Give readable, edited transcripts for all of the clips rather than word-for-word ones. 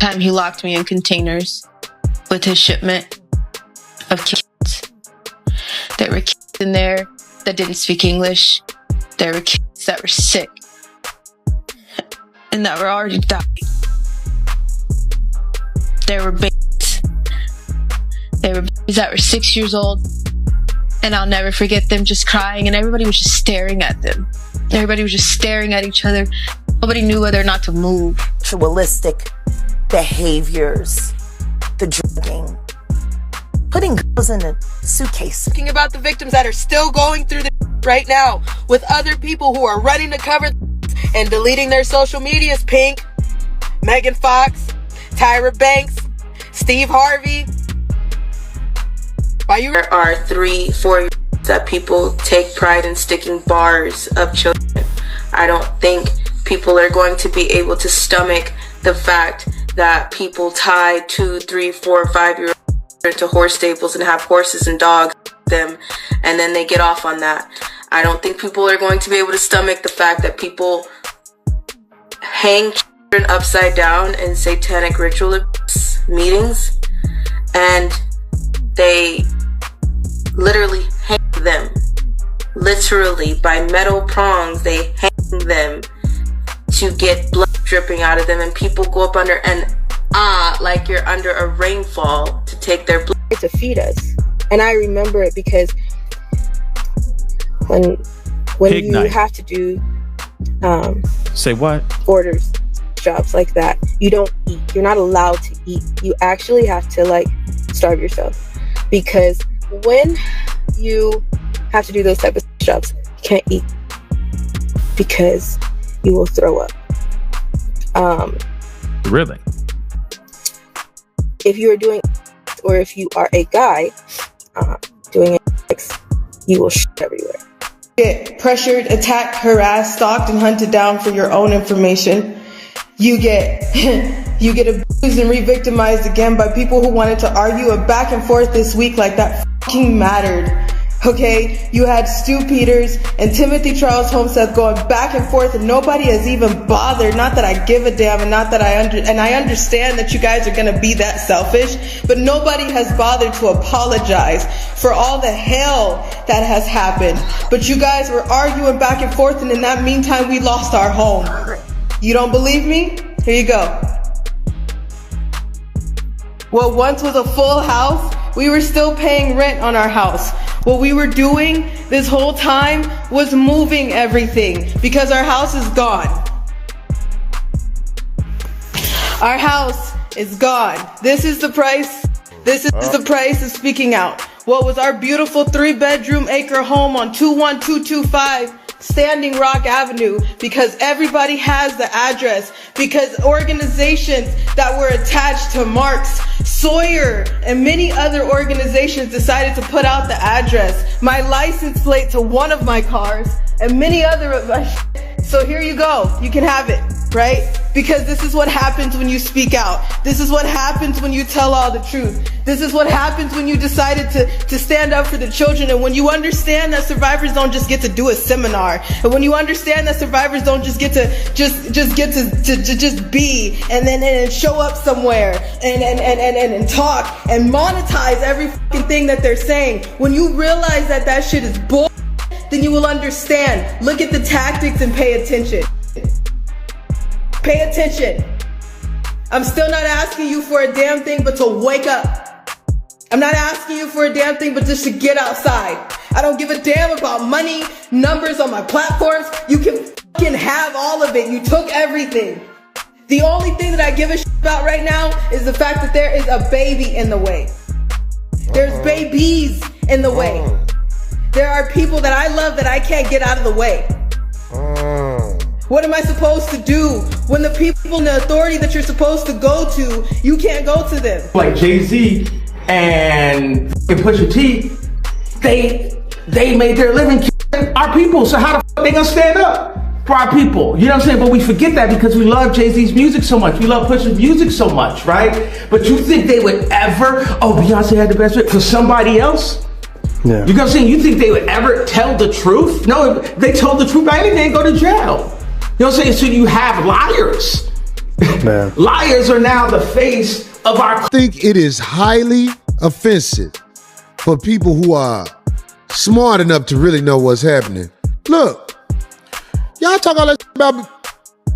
time he locked me in containers with his shipment of kids. There were kids in there that didn't speak English. There were kids that were sick and that were already dying. There were babies. There were babies that were 6 years old, and I'll never forget them just crying, and everybody was just staring at them. Everybody was just staring at each other. Nobody knew whether or not to move. Ritualistic behaviors, the drugging, putting girls in a suitcase. Talking about the victims that are still going through this right now with other people who are running to cover and deleting their social medias. Pink, Megan Fox, Tyra Banks, Steve Harvey. There are 3-4 years that people take pride in sticking bars of children. I don't think people are going to be able to stomach the fact that people tie 2, 3, 4, 5-year-olds into horse stables and have horses and dogs them, and then they get off on that. I don't think people are going to be able to stomach the fact that people hang children upside down in satanic ritual meetings, and they literally hang them. Literally, by metal prongs, they hang them to get blood dripping out of them, and people go up under and like you're under a rainfall to take their blood. To feed us. And I remember it because when you have to do say what? orders, jobs like that, you don't eat. You're not allowed to eat. You actually have to starve yourself, because when you have to do those type of jobs, you can't eat because you will throw up. Really? If you are doing, or if you are a guy doing it, you will shit everywhere. Get pressured, attacked, harassed, stalked, and hunted down for your own information. You get abused and re-victimized again by people who wanted to argue a back and forth this week like that fucking mattered. Okay, you had Stu Peters and Timothy Charles Homestead going back and forth, and nobody has even bothered. Not that I give a damn, and not that I understand that you guys are gonna be that selfish, but nobody has bothered to apologize for all the hell that has happened. But you guys were arguing back and forth, and in that meantime, we lost our home. You don't believe me? Here you go. What once was a full house, we were still paying rent on our house. What we were doing this whole time was moving everything, because our house is gone. Our house is gone. This is the price. This is the price of speaking out. What was our beautiful 3-bedroom acre home on 21225 Standing Rock Avenue, because everybody has the address, because organizations that were attached to Marx, Sawyer, and many other organizations decided to put out the address, my license plate to one of my cars, and many other of my shit. So here you go. You can have it, right? Because this is what happens when you speak out. This is what happens when you tell all the truth. This is what happens when you decided to stand up for the children, and when you understand that survivors don't just get to do a seminar, and when you understand that survivors don't just get to just be and then show up somewhere and talk and monetize every fucking thing that they're saying. When you realize that shit is bull, then you will understand. Look at the tactics and pay attention. Pay attention. I'm still not asking you for a damn thing but to wake up. I'm not asking you for a damn thing but just to get outside. I don't give a damn about money, numbers on my platforms. You can fucking have all of it. You took everything. The only thing that I give a shit about right now is the fact that there is a baby in the way. There's babies in the way. There are people that I love that I can't get out of the way. What am I supposed to do when the people in the authority that you're supposed to go to, you can't go to them? Like Jay-Z and Pusha T, they made their living killing our people. So how the fuck they gonna stand up for our people? You know what I'm saying? But we forget that because we love Jay-Z's music so much. We love Pusha's music so much, right? But you think they would ever, Beyonce had the best fit for somebody else? Yeah. You know what I'm saying? You think they would ever tell the truth? No, if they told the truth, they didn't go to jail. You know what I'm saying? So you have liars Man. Liars are now the face of our. I think it is highly offensive for people who are smart enough to really know what's happening. Look, y'all talk all that about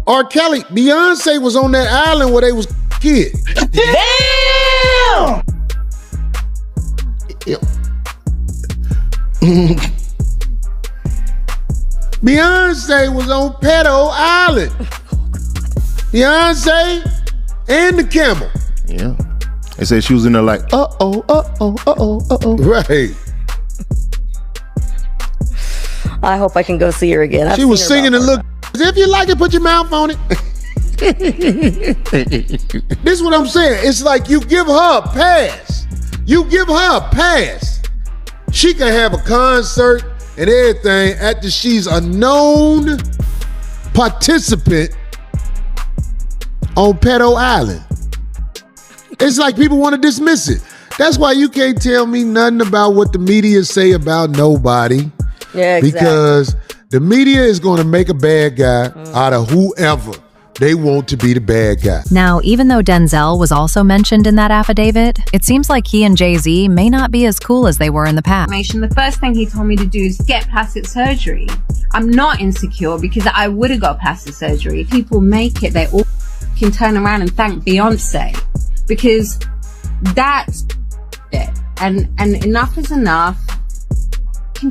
R. Kelly. Beyonce was on that island where they was kids. Damn! Beyonce was on Pedo Island. Beyonce and the camel. Yeah. They said she was in there like, uh-oh. Right. I hope I can go see her again. She was singing and look. If you like it, put your mouth on it. This is what I'm saying. It's like you give her a pass. You give her a pass. She can have a concert and everything after she's a known participant on Pedo Island. It's like people want to dismiss it. That's why you can't tell me nothing about what the media say about nobody. Yeah, exactly. Because the media is going to make a bad guy out of whoever they want to be the bad guy. Now, even though Denzel was also mentioned in that affidavit, it seems like he and Jay-Z may not be as cool as they were in the past. The first thing he told me to do is get plastic surgery. I'm not insecure because I would have got plastic surgery. If people make it, they all can turn around and thank Beyonce because that's it. And enough is enough.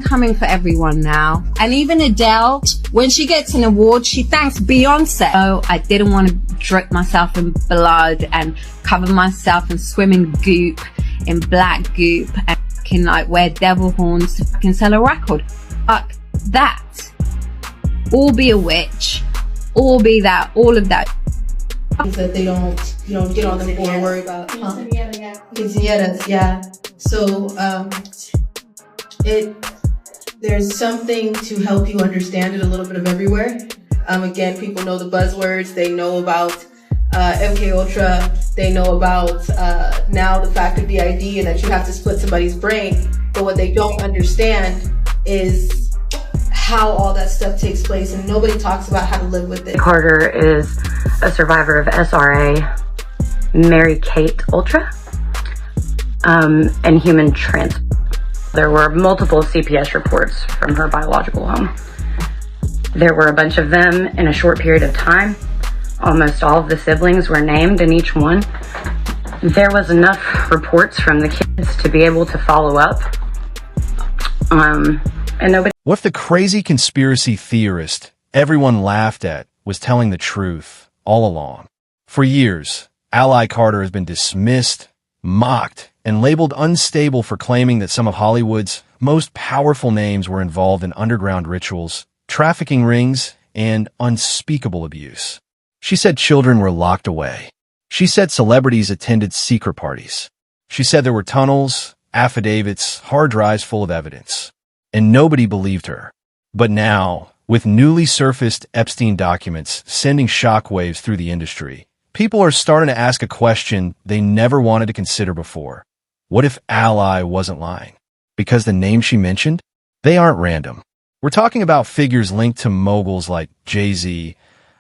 Coming for everyone now. And even Adele, when she gets an award, she thanks Beyonce. Oh, I didn't want to drip myself in blood and cover myself in swimming goop, in black goop, and fucking like wear devil horns to fucking sell a record. Fuck that. Or be a witch, or be that, all of that. That they don't, get on them for and worry about. Quinceañeras, yeah. So, there's something to help you understand it a little bit of everywhere. Again, people know the buzzwords. They know about MK Ultra. They know about now the fact of the ID and that you have to split somebody's brain. But what they don't understand is how all that stuff takes place, and nobody talks about how to live with it. Carter is a survivor of SRA, Mary Kate Ultra, and human transplant. There were multiple CPS reports from her biological home. There were a bunch of them in a short period of time. Almost all of the siblings were named in each one. There was enough reports from the kids to be able to follow up. And nobody. What if the crazy conspiracy theorist everyone laughed at was telling the truth all along? For years, Ally Carter has been dismissed, mocked, and labeled unstable for claiming that some of Hollywood's most powerful names were involved in underground rituals, trafficking rings, and unspeakable abuse. She said children were locked away. She said celebrities attended secret parties. She said there were tunnels, affidavits, hard drives full of evidence. And nobody believed her. But now, with newly surfaced Epstein documents sending shockwaves through the industry, people are starting to ask a question they never wanted to consider before. What if Ally wasn't lying? Because the names she mentioned, they aren't random. We're talking about figures linked to moguls like Jay-Z,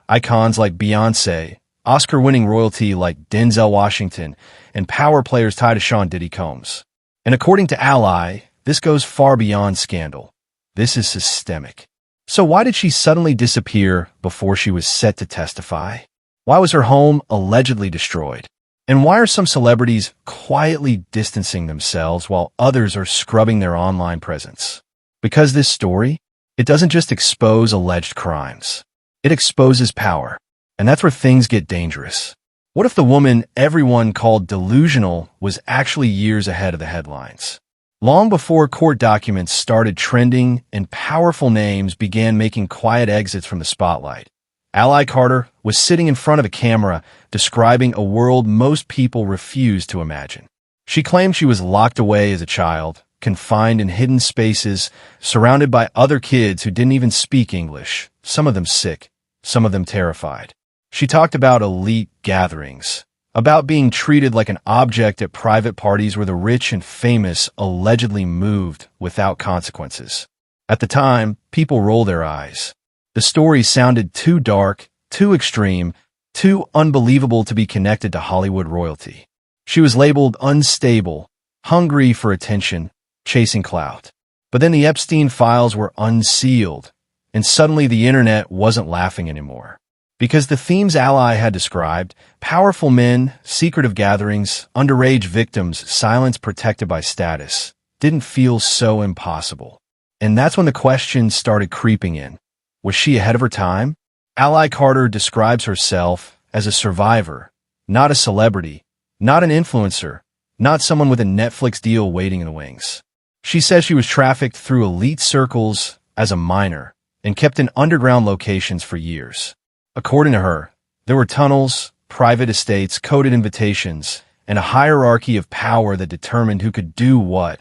icons like Beyonce, Oscar-winning royalty like Denzel Washington, and power players tied to Sean Diddy Combs. And according to Ally, this goes far beyond scandal. This is systemic. So why did she suddenly disappear before she was set to testify? Why was her home allegedly destroyed? And why are some celebrities quietly distancing themselves while others are scrubbing their online presence? Because this story, it doesn't just expose alleged crimes. It exposes power. And that's where things get dangerous. What if the woman everyone called delusional was actually years ahead of the headlines? Long before court documents started trending and powerful names began making quiet exits from the spotlight, Ally Carter was sitting in front of a camera describing a world most people refuse to imagine. She claimed she was locked away as a child, confined in hidden spaces, surrounded by other kids who didn't even speak English, some of them sick, some of them terrified. She talked about elite gatherings, about being treated like an object at private parties where the rich and famous allegedly moved without consequences. At the time, people rolled their eyes. The story sounded too dark, too extreme, too unbelievable to be connected to Hollywood royalty. She was labeled unstable, hungry for attention, chasing clout. But then the Epstein files were unsealed, and suddenly the internet wasn't laughing anymore. Because the themes Ally had described, powerful men, secretive gatherings, underage victims, silence protected by status, didn't feel so impossible. And that's when the questions started creeping in. Was she ahead of her time? Ally Carter describes herself as a survivor, not a celebrity, not an influencer, not someone with a Netflix deal waiting in the wings. She says she was trafficked through elite circles as a minor and kept in underground locations for years. According to her, there were tunnels, private estates, coded invitations, and a hierarchy of power that determined who could do what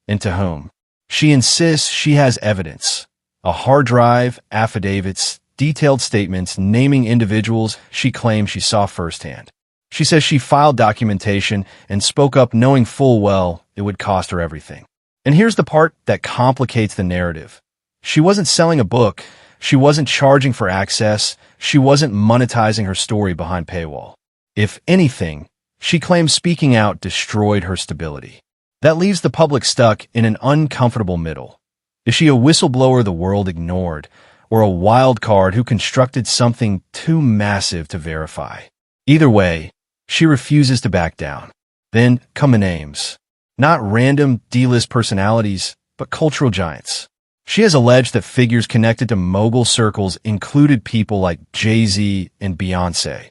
and to whom. She insists she has evidence, a hard drive, affidavits, detailed statements naming individuals she claims she saw firsthand. She says she filed documentation and spoke up knowing full well it would cost her everything. And here's the part that complicates the narrative. She wasn't selling a book. She wasn't charging for access. She wasn't monetizing her story behind paywall. If anything, she claims speaking out destroyed her stability. That leaves the public stuck in an uncomfortable middle. Is she a whistleblower the world ignored, or a wild card who constructed something too massive to verify? Either way, she refuses to back down. Then come the names. Not random D-list personalities, but cultural giants. She has alleged that figures connected to mogul circles included people like Jay-Z and Beyonce,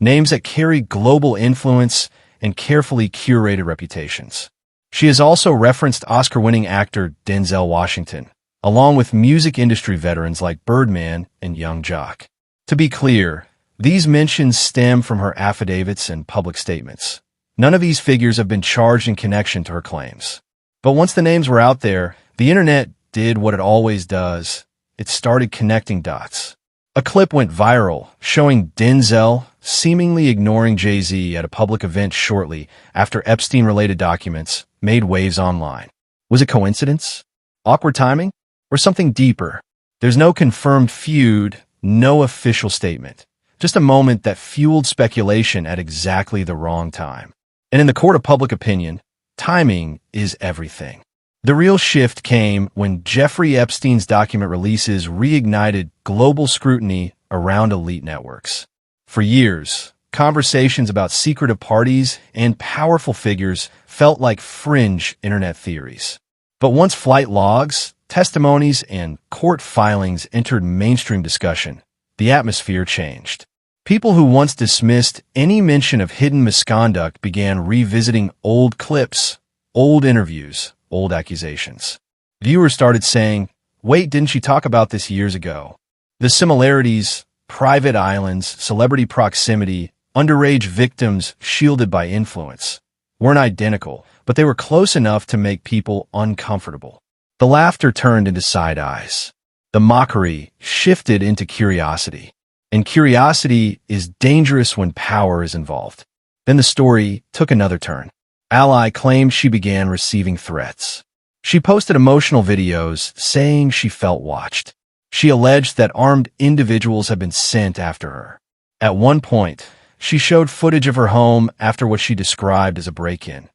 names that carry global influence and carefully curated reputations. She has also referenced Oscar-winning actor Denzel Washington, along with music industry veterans like Birdman and Young Jock. To be clear, these mentions stem from her affidavits and public statements. None of these figures have been charged in connection to her claims. But once the names were out there, the internet did what it always does. It started connecting dots. A clip went viral showing Denzel seemingly ignoring Jay-Z at a public event shortly after Epstein-related documents made waves online. Was it coincidence? Awkward timing? Or something deeper? There's no confirmed feud, no official statement. Just a moment that fueled speculation at exactly the wrong time. And in the court of public opinion, timing is everything. The real shift came when Jeffrey Epstein's document releases reignited global scrutiny around elite networks. For years, conversations about secretive parties and powerful figures felt like fringe internet theories. But once flight logs, testimonies, and court filings entered mainstream discussion, the atmosphere changed. People who once dismissed any mention of hidden misconduct began revisiting old clips, old interviews, old accusations. Viewers started saying, wait, didn't she talk about this years ago? The similarities, private islands, celebrity proximity, underage victims shielded by influence, weren't identical, but they were close enough to make people uncomfortable. The laughter turned into side eyes. The mockery shifted into curiosity. And curiosity is dangerous when power is involved. Then the story took another turn. Ally claimed she began receiving threats. She posted emotional videos saying she felt watched. She alleged that armed individuals had been sent after her. At one point, she showed footage of her home after what she described as a break-in.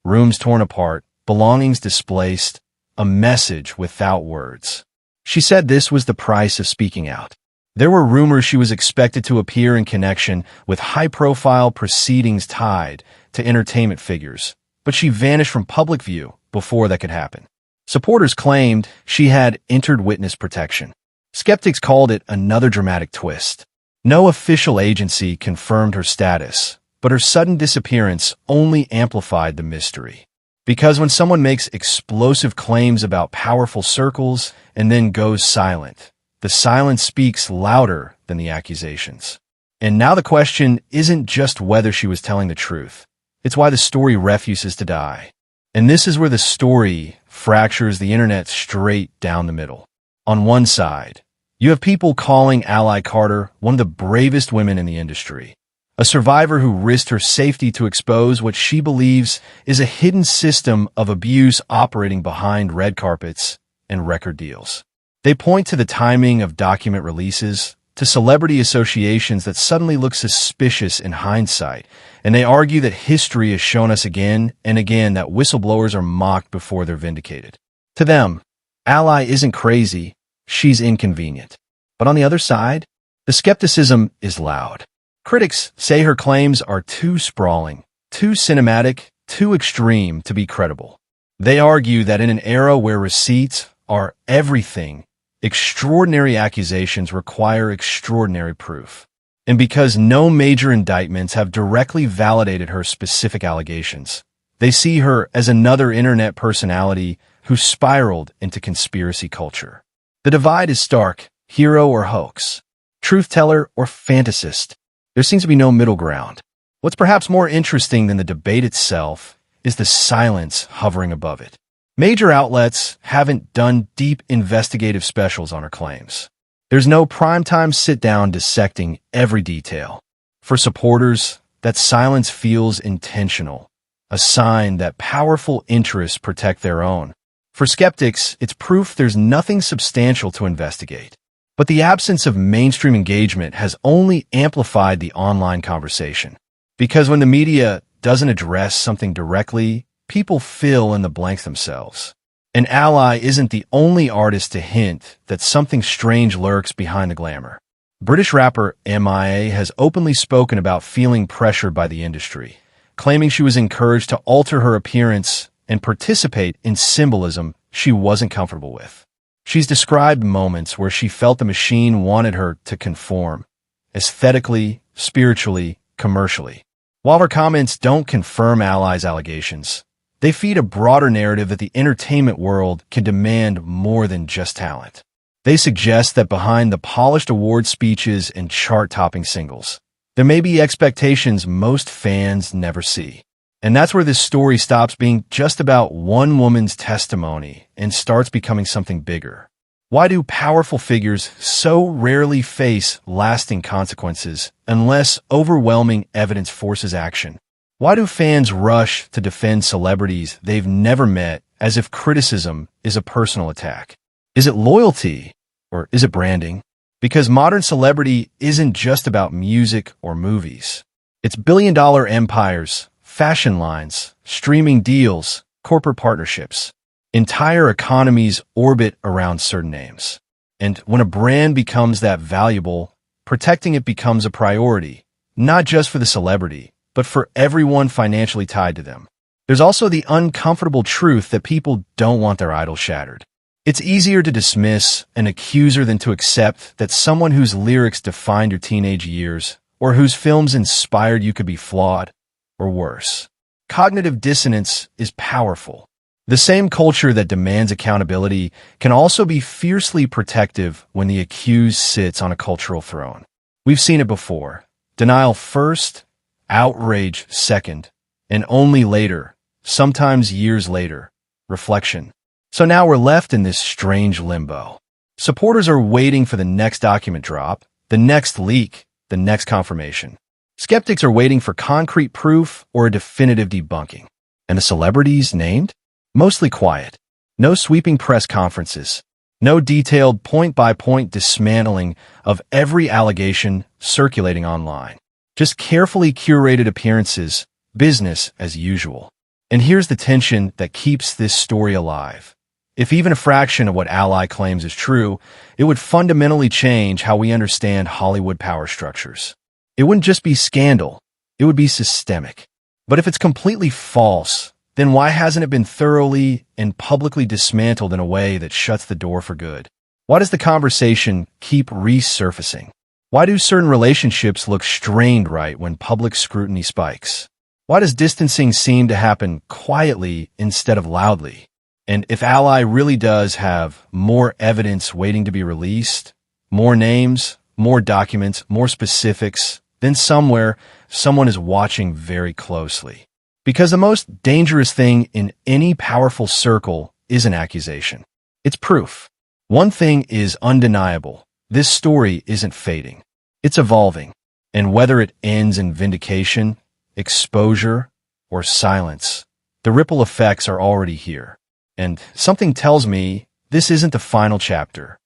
Rooms torn apart, belongings displaced, a message without words. She said this was the price of speaking out. There were rumors she was expected to appear in connection with high-profile proceedings tied to entertainment figures, but she vanished from public view before that could happen. Supporters claimed she had entered witness protection. Skeptics called it another dramatic twist. No official agency confirmed her status, but her sudden disappearance only amplified the mystery. Because when someone makes explosive claims about powerful circles and then goes silent, the silence speaks louder than the accusations. And now the question isn't just whether she was telling the truth. It's why the story refuses to die. And this is where the story fractures the internet straight down the middle. On one side, you have people calling Ally Carter one of the bravest women in the industry, a survivor who risked her safety to expose what she believes is a hidden system of abuse operating behind red carpets and record deals. They point to the timing of document releases, to celebrity associations that suddenly look suspicious in hindsight, and they argue that history has shown us again and again that whistleblowers are mocked before they're vindicated. To them, Ally isn't crazy, she's inconvenient. But on the other side, the skepticism is loud. Critics say her claims are too sprawling, too cinematic, too extreme to be credible. They argue that in an era where receipts are everything, extraordinary accusations require extraordinary proof. And because no major indictments have directly validated her specific allegations, they see her as another internet personality who spiraled into conspiracy culture. The divide is stark, hero or hoax, truth-teller or fantasist. There seems to be no middle ground. What's perhaps more interesting than the debate itself is the silence hovering above it. Major outlets haven't done deep investigative specials on her claims. There's no primetime sit-down dissecting every detail. For supporters, that silence feels intentional, a sign that powerful interests protect their own. For skeptics, it's proof there's nothing substantial to investigate. But the absence of mainstream engagement has only amplified the online conversation. Because when the media doesn't address something directly, people fill in the blanks themselves. An Ally isn't the only artist to hint that something strange lurks behind the glamour. British rapper MIA has openly spoken about feeling pressured by the industry, claiming she was encouraged to alter her appearance and participate in symbolism she wasn't comfortable with. She's described moments where she felt the machine wanted her to conform, aesthetically, spiritually, commercially. While her comments don't confirm Ally's allegations, they feed a broader narrative that the entertainment world can demand more than just talent. They suggest that behind the polished award speeches and chart-topping singles, there may be expectations most fans never see. And that's where this story stops being just about one woman's testimony and starts becoming something bigger. Why do powerful figures so rarely face lasting consequences unless overwhelming evidence forces action? Why do fans rush to defend celebrities they've never met as if criticism is a personal attack? Is it loyalty or is it branding? Because modern celebrity isn't just about music or movies. It's billion-dollar empires, fashion lines, streaming deals, corporate partnerships. Entire economies orbit around certain names. And when a brand becomes that valuable, protecting it becomes a priority, not just for the celebrity, but for everyone financially tied to them. There's also the uncomfortable truth that people don't want their idol shattered. It's easier to dismiss an accuser than to accept that someone whose lyrics defined your teenage years or whose films inspired you could be flawed, or worse. Cognitive dissonance is powerful. The same culture that demands accountability can also be fiercely protective when the accused sits on a cultural throne. We've seen it before. Denial first, outrage second, and only later, sometimes years later, reflection. So now we're left in this strange limbo. Supporters are waiting for the next document drop, the next leak, the next confirmation. Skeptics are waiting for concrete proof or a definitive debunking. And the celebrities named? Mostly quiet. No sweeping press conferences. No detailed point-by-point dismantling of every allegation circulating online. Just carefully curated appearances, business as usual. And here's the tension that keeps this story alive. If even a fraction of what Ally claims is true, it would fundamentally change how we understand Hollywood power structures. It wouldn't just be scandal, it would be systemic. But if it's completely false, then why hasn't it been thoroughly and publicly dismantled in a way that shuts the door for good? Why does the conversation keep resurfacing? Why do certain relationships look strained right when public scrutiny spikes? Why does distancing seem to happen quietly instead of loudly? And if Ally really does have more evidence waiting to be released, more names, more documents, more specifics, then somewhere, someone is watching very closely. Because the most dangerous thing in any powerful circle is an accusation. It's proof. One thing is undeniable. This story isn't fading. It's evolving. And whether it ends in vindication, exposure, or silence, the ripple effects are already here. And something tells me this isn't the final chapter.